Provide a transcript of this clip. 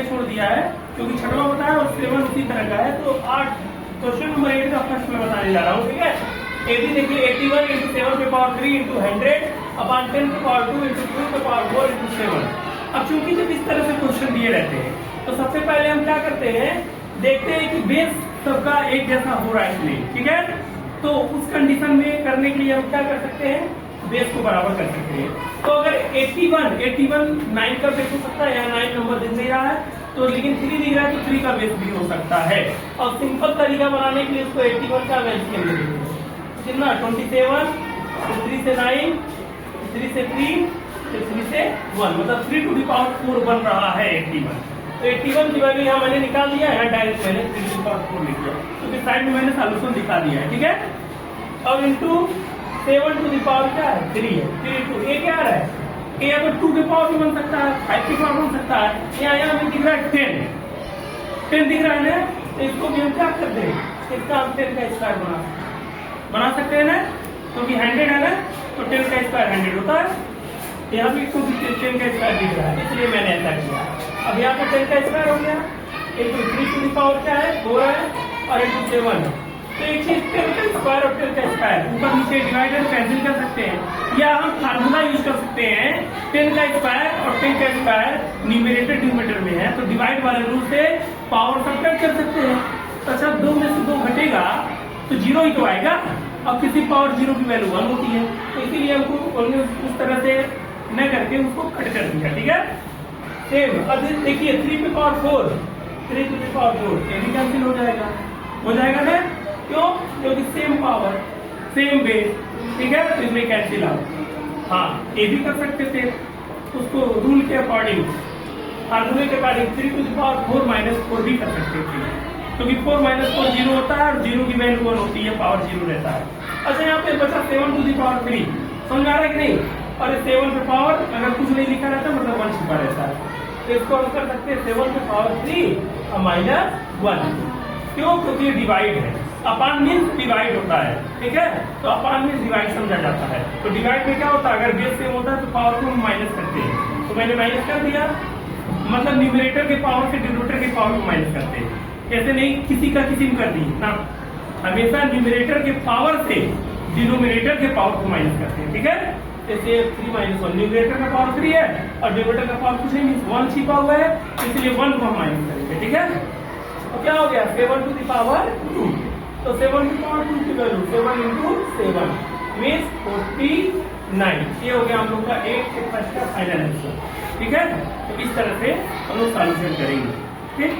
मैंने छोड़ दिया है क्योंकि छठवां बताया और 7 उसी तरह का है। तो 8 क्वेश्चन नंबर 8 का फर्स्ट मैं बताने जा रहा हूँ, ठीक है। 80 देखिए 81 इंटू 7 पे पावर 3 इंटू 100 अपॉन 10 पे पावर 2 इंटू 2 पे पावर 4 इंटू 7। अब चूंकि जब इस तरह से क्वेश्चन दिए रहते हैं तो सबसे पहले हम क्या करते हैं, देखते हैं कि बेस सबका एक जैसा हो रहा है इसलिए, ठीक है। तो उस कंडीशन में करने के लिए हम क्या कर सकते हैं, बेस को बराबर कर सकते हैं। तो अगर 81 9 का बेस हो सकता है, यहाँ 9 नंबर दिख नहीं रहा है तो, लेकिन 3 दिख रहा है तो 3 का बेस भी हो सकता है। और सिंपल तरीका बनाने के लिए उसको 81 का एलसीएम ले लेंगे, कितना 27, 3 से 9, 3 से 3, 3 से 1, मतलब 3 टू द पावर 4 बन रहा है 81। तो 81 की वैल्यू यहाँ मैंने निकाल दिया है, डायरेक्ट मैंने 3 टू द पावर 4 लिख दिया, क्योंकि साइड में मैंने सॉल्यूशन दिखा दिया है, ठीक है। और इंटू 7 टू द पावर क्या है 3 है, 3 इंटू ए क्या आ रहा है, ए अगर 2 के पावर भी बन सकता है, 5 के पावर बन सकता है, यहाँ में दिख रहा है 10 दिख रहा है ना, तो इसको भी हम क्या करते हैं, इसका हम 10 का स्क्वायर बना सकते हैं ना, क्योंकि 100 है ना, तो 10 का स्क्वायर 100 होता है। यहाँ भी 10 का स्क्वायर दिख रहा है, इसलिए मैंने ऐसा किया। अब यहाँ पर 10 का स्क्वायर हो गया, इंटू 3 टू द पावर क्या है 4 है, और इंटू 7। तो एक चीज 10 का स्क्वायर और 10 का स्क्वायर ऊपर नीचे डिवाइडर कैंसिल कर सकते हैं, या हम फार्मूला यूज कर सकते हैं 10 का स्क्वायर और 10 का स्क्वायर न्यूमरेटर डिनोमिनेटर में है, तो डिवाइड वाले रूल से पावर सब्ट्रैक्ट कर सकते हैं। तो अच्छा 2 में से 2 घटेगा तो 0 ही तो आएगा, अब किसी पावर 0 की वैल्यू 1 होती है, तो इसीलिए हमको उस तरह से न करके उसको कट कर दिया, ठीक है। सेम अब देखिए 3 पे पावर 4, 3 टू द पावर 4 ये भी कैंसिल हो जाएगा ना, क्यों, क्योंकि सेम पावर सेम बेस, ठीक है, तो इसमें कैंसिल आउट। हाँ ये भी कर सकते थे उसको रूल के अकॉर्डिंग, फार्मूले के according 3 to the power 4 minus 4 भी कर सकते थे, क्योंकि 4 माइनस 4 0 होता है और 0 की वैल्यू 1 होती है, पावर 0 रहता है। अच्छा यहाँ पे बचा 7 टू द पावर 3, समझ आ रहा है कि नहीं, और 7 पे पावर अगर कुछ नहीं लिखा रहता मतलब 1 छुपा रहता है, तो इसको हम कर सकते हैं 7 पे पावर 3 और माइनस 1, क्यों, क्योंकि डिवाइड है, अपान मीन्स डिवाइड होता है, ठीक है, तो अपान मीन्स डिवाइड समझा जाता है। तो डिवाइड में क्या होता है, अगर बेस सेम होता है तो पावर को हम माइनस करते हैं, तो मैंने माइनस कर दिया, मतलब न्यूमरेटर के पावर से डिनोमिनेटर के पावर को माइनस करते हैं, ऐसे नहीं किसी का किसी में कर दी ना, हमेशा न्यूमरेटर के पावर से डिनोमिनेटर के पावर को माइनस करते हैं, ठीक है। जैसे 3 माइनस 1, न्यूमरेटर का पावर 3 है और डिनोमिनेटर का पावर कुछ नहीं, मीन्स 1 छिपा हुआ है, इसलिए 1 को हम माइनस करेंगे, ठीक है। तो क्या हो गया 7 टू द पावर 2, तो 7 टू पावर 2 की वैल्यू 7 इंटू 7 मीन्स 49, ये हो गया हम लोग का 8 के फर्स्ट का फाइनल आंसर, ठीक है। तो इस तरह से हम लोग सॉल्यूशन करेंगे, ठीक।